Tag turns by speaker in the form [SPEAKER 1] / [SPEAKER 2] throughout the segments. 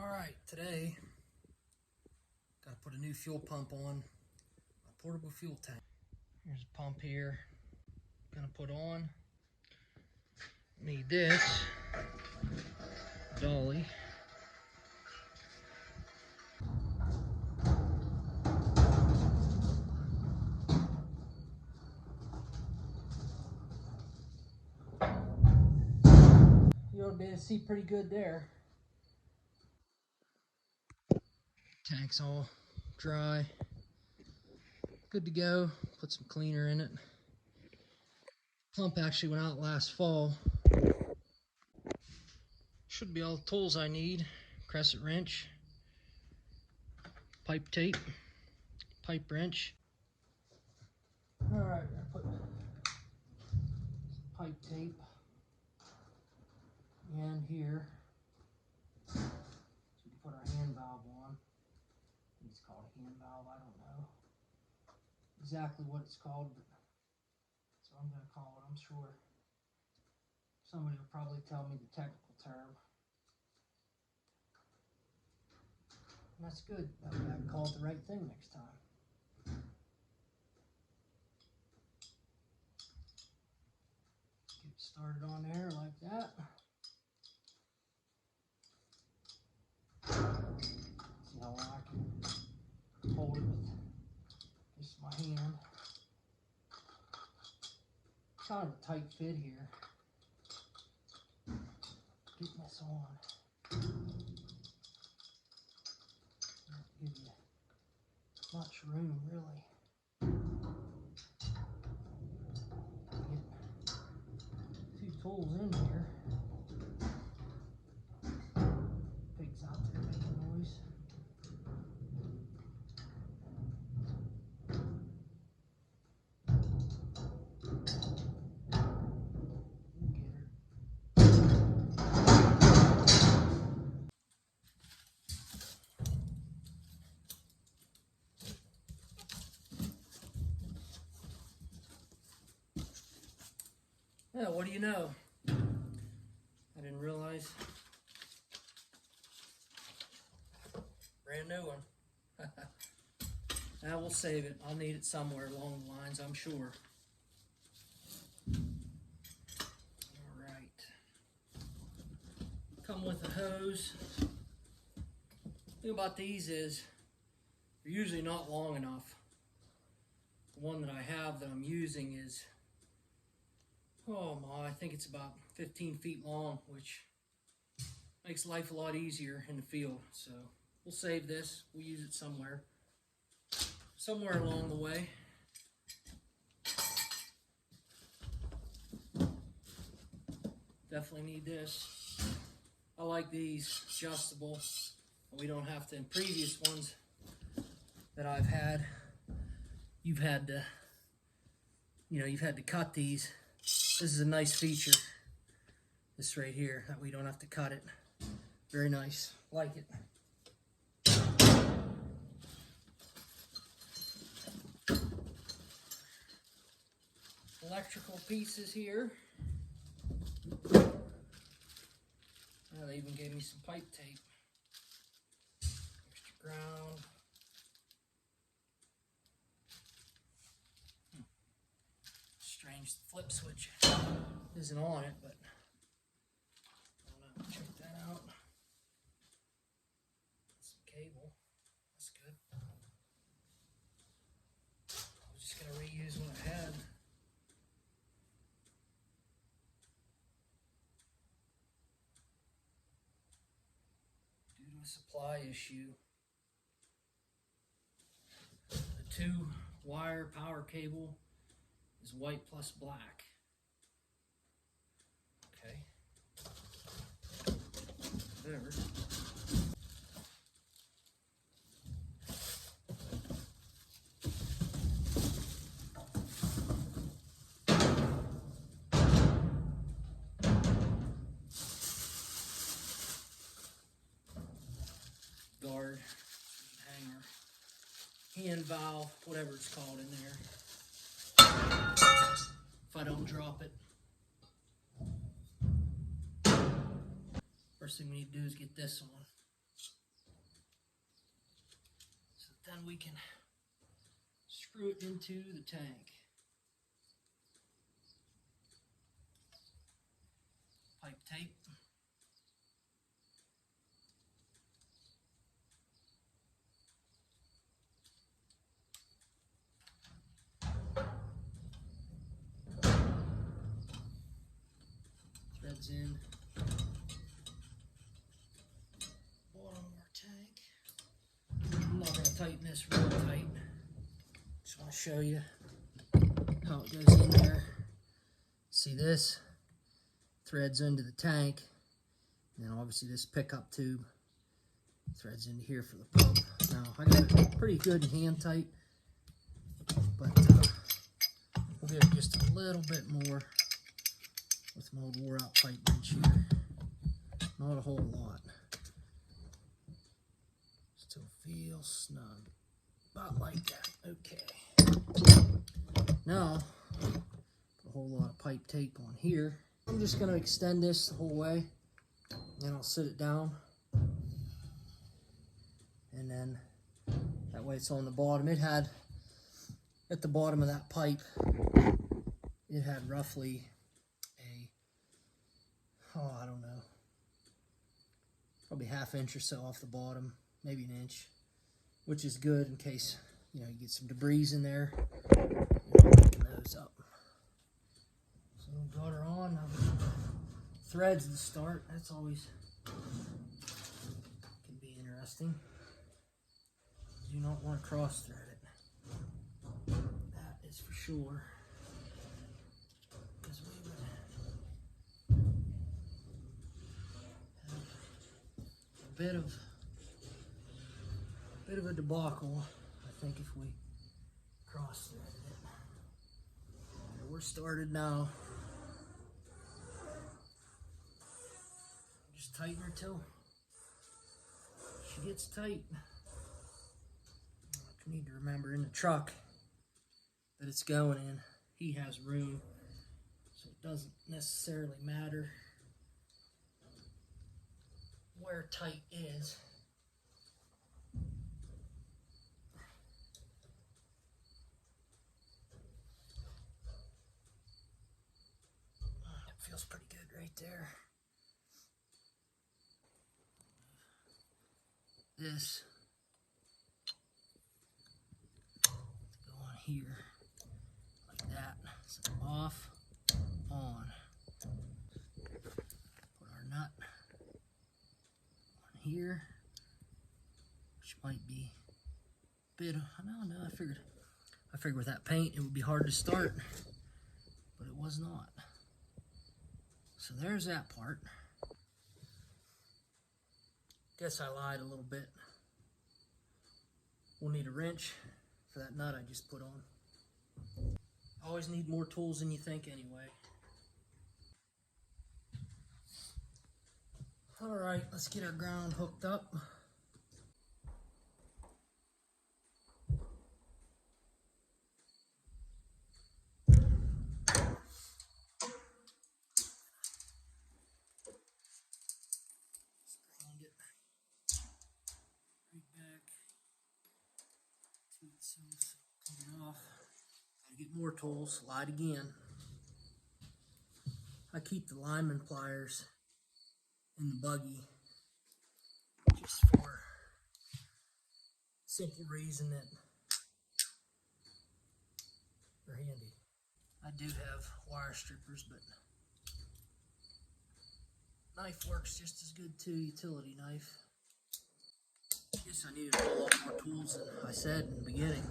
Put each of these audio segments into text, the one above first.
[SPEAKER 1] Alright, today got to put a new fuel pump on my portable fuel tank. Here's a pump here. Gonna put on. Need this dolly. You ought to be able to see pretty good there. Tank's all dry. Good to go. Put some cleaner in it. Pump actually went out last fall. Should be all the tools I need. Crescent wrench, pipe tape, pipe wrench. Alright, I put pipe tape in here. So we put our hand valve on. I think it's called a hand valve, I don't know exactly what it's called, but that's what I'm going to call it, I'm sure. Somebody will probably tell me the technical term. And that's good. That way I can call it the right thing next time. Get started on there like that. See how long I can hold it with just my hand. Kind of a tight fit here. Getting this on. Give you much room, really. Get two tools in here. Pigs out there making noise. Yeah, what do you know? I didn't realize. Brand new one. Now we'll save it. I'll need it somewhere along the lines, I'm sure. Alright. Come with a hose. The thing about these is they're usually not long enough. The one that I have that I'm using is, oh my, I think it's about 15 feet long, which makes life a lot easier in the field. So we'll save this. We'll use it somewhere along the way. Definitely need this. I like these adjustable. We don't have to, in previous ones that I've had, you've had to cut these. This is a nice feature, this right here, that we don't have to cut it. Very nice, like it. Electrical pieces here. Now they even gave me some pipe tape. Extra ground. Strange, the flip switch isn't on it, but I don't know. Check that out. Some cable. That's good. I was just going to reuse what I had. Due to a supply issue, the 2-wire power cable is white plus black. Okay. Whatever. Guard, hanger, hand valve, whatever it's called in there. If I don't drop it. First thing we need to do is get this on. then we can screw it into the tank. Pipe tape. Threads in. Bottom of our tank. I'm not going to tighten this real tight. Just want to show you how it goes in there. See this? Threads into the tank. And then obviously this pickup tube threads into here for the pump. Now I got it pretty good and hand tight, but we'll give it just a little bit more with my old wore out pipe wrench here. Not a whole lot. Still feels snug. About like that. Okay. Now, put a whole lot of pipe tape on here. I'm just going to extend this the whole way, and I'll sit it down. And then that way it's on the bottom. It had, at the bottom of that pipe, it had roughly I don't know, probably ½ inch or so off the bottom, maybe an inch, which is good in case, you know, you get some debris in there. You're not picking those up. So got her on. Threads to start. That's always can be interesting. Do not want to cross thread it. That is for sure. Because we would have a bit of a debacle, I think, if we cross threaded it. We're started now. Just tighten her till she gets tight. You need to remember in the truck that it's going in, he has room, so it doesn't necessarily matter where tight is. It feels pretty good right there. This go on here like that. So off, on. Put our nut on here, which might be a bit. I don't know. I figured with that paint it would be hard to start, but it was not. So there's that part. Guess I lied a little bit. We'll need a wrench for that nut I just put on. Always need more tools than you think anyway. Alright, let's get our ground hooked up. Ground it right back to itself. Take it off. Gotta get more tools. Lied again. I keep the lineman pliers in the buggy just for simple reason that they're handy. I do have wire strippers, but knife works just as good too, utility knife. Guess I needed a whole lot more tools than I said in the beginning.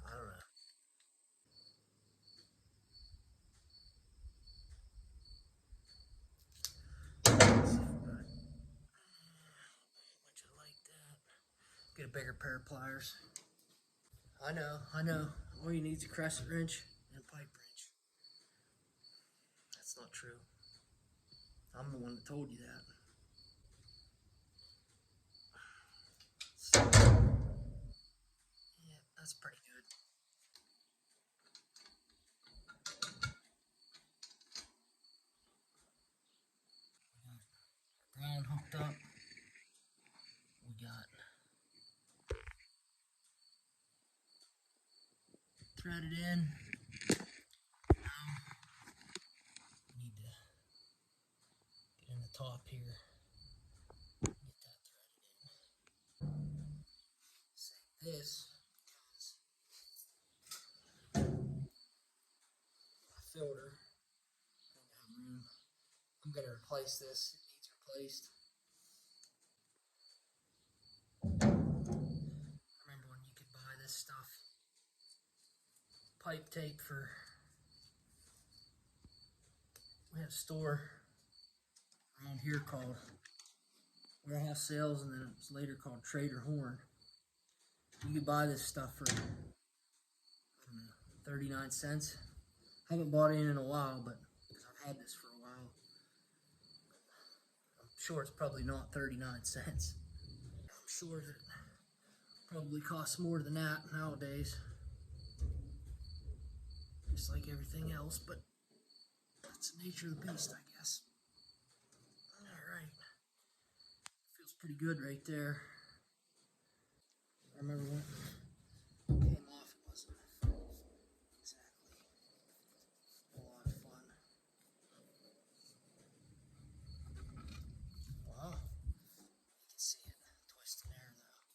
[SPEAKER 1] I don't know. Let's see if I got much I like that. Get a bigger pair of pliers. I know. All you need is a crescent wrench and a pipe wrench. That's not true. I'm the one that told you that. So, yeah, that's pretty good. thread it in. Now we need to get in the top here. Get that threaded in. Save this because my filter, I don't have room. I'm going to replace this. It needs replaced. I remember when you could buy this stuff, pipe tape for, we had a store around here called Warehouse Sales, and then it was later called Trader Horn. You could buy this stuff for, I don't know, 39 cents. Haven't bought it in a while, but because I've had this for a while, I'm sure it's probably not 39 cents. I'm sure that it probably costs more than that nowadays, just like everything else, but that's the nature of the beast, I guess. Alright, feels pretty good right there. I remember when it came off, it wasn't exactly a lot of fun. Wow, you can see it twisting there though.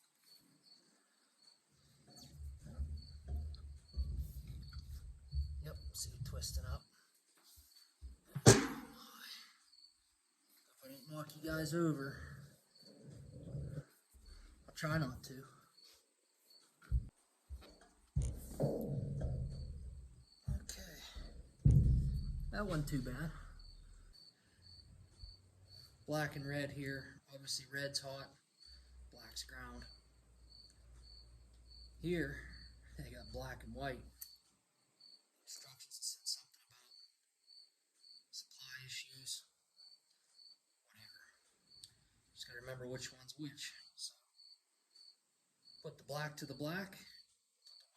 [SPEAKER 1] Yep, see it twisting up. Hope I didn't knock you guys over. I'll try not to. Okay, that wasn't too bad. Black and red here. Obviously red's hot, black's ground. Here, they got black and white. Instructions said something about supply issues, whatever. Just gotta remember which one's which. So, put the black to the black,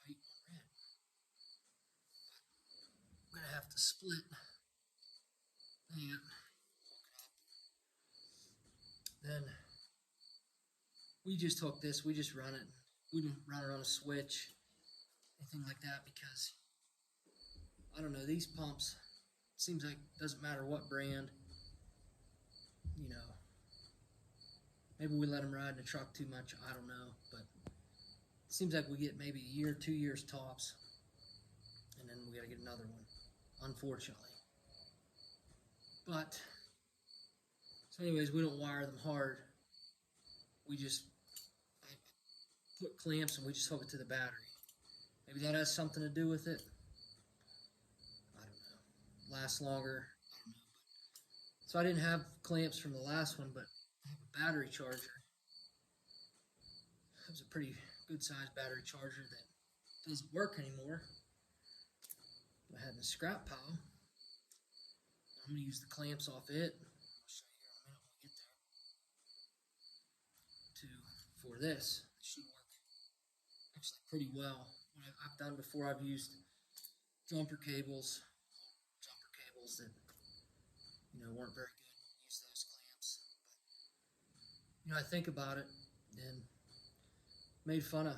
[SPEAKER 1] put the white on red. I'm gonna have to split that. Then we just hook this, we just run it. We didn't run it on a switch, anything like that, because I don't know, these pumps, seems like it doesn't matter what brand, you know, maybe we let them ride in the truck too much, I don't know, but it seems like we get maybe a year, 2 years tops, and then we gotta get another one, unfortunately. But, so anyways, we don't wire them hard. We just put clamps and we just hook it to the battery. Maybe that has something to do with it. I don't know. Lasts longer. I don't know. So I didn't have clamps from the last one, but I have a battery charger. It was a pretty good sized battery charger that doesn't work anymore. I had in a scrap pile. I'm going to use the clamps off it. I'll show you here in a minute when we get there. For this. It should work actually pretty well. What I've done before, I've used jumper cables that, you know, weren't very good. Use those clamps. But, you know, I think about it and made fun of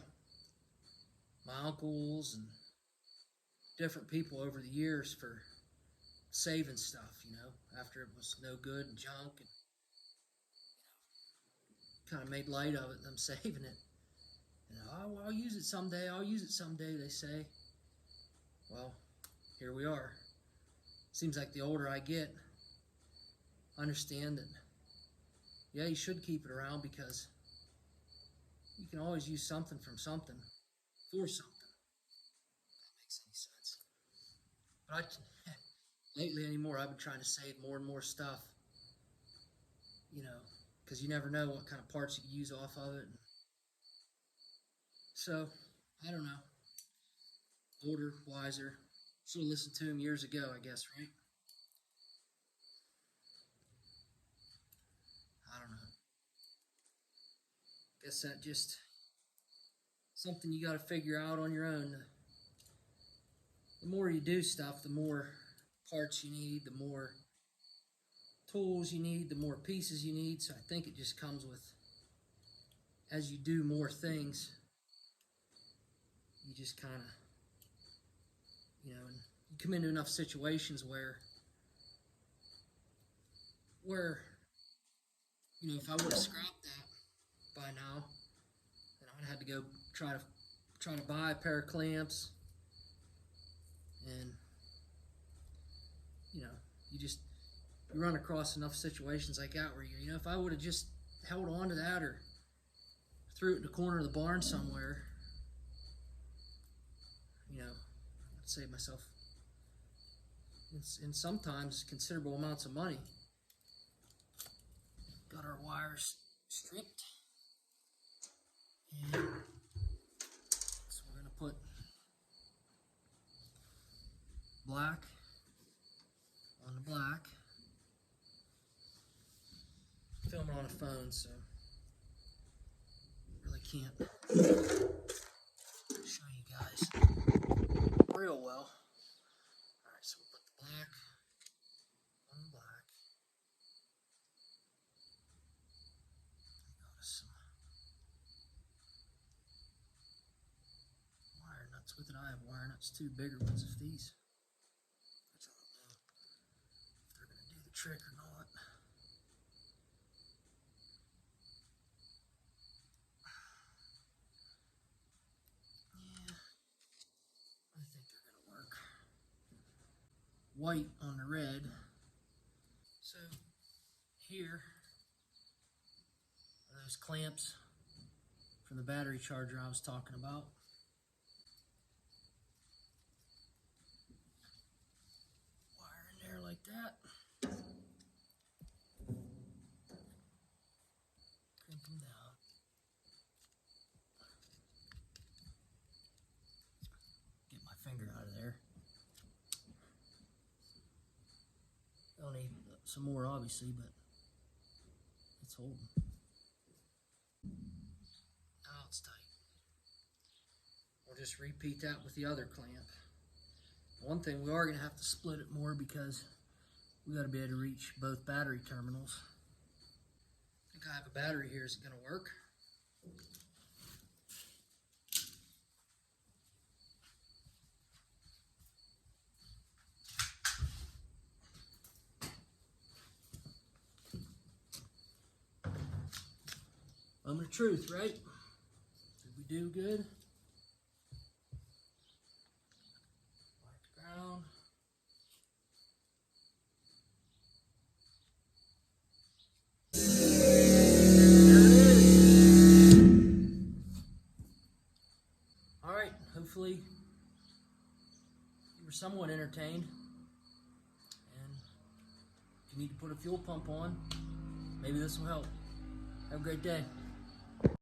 [SPEAKER 1] my uncles and different people over the years for saving stuff, you know, after it was no good and junk, and kind of made light of it, them saving it. And I'll use it someday, they say. Well, here we are. Seems like the older I get, I understand that, yeah, you should keep it around because you can always use something from something for something. If that makes any sense. But lately anymore, I've been trying to save more and more stuff, you know, because you never know what kind of parts you can use off of it. So, I don't know. Older, wiser. Should have listened to him years ago, I guess, right? I don't know. Guess that just something you got to figure out on your own. The more you do stuff, the more parts you need, the more tools you need, the more pieces you need. So I think it just comes with, as you do more things, you just kind of you know, and you come into enough situations where you know, if I would have scrapped that by now, then I'd had to go try to buy a pair of clamps, and you know, you run across enough situations like that where you know, if I would have just held on to that or threw it in the corner of the barn somewhere, you know, I'd save myself and sometimes considerable amounts of money. Got our wires stripped, and so we're gonna put black on the black. Filming on a phone, so really can't show you guys real well. Alright, so we'll put the black on the black. Got us some wire nuts with it. I have wire nuts, two bigger ones of these. I don't know if they're going to do the trick or not. I think they're going to work. White on the red. So here are those clamps from the battery charger I was talking about. Wire in there like that. Crimp them down. Get my finger out of there. I'll need some more, obviously, but it's holding. Now it's tight. We'll just repeat that with the other clamp. One thing, we are going to have to split it more because we got to be able to reach both battery terminals. I think I have a battery here. Is it going to work? Moment of truth, right? Did we do good? Mark the ground. There it is. All right, hopefully you were somewhat entertained. And if you need to put a fuel pump on, maybe this will help. Have a great day.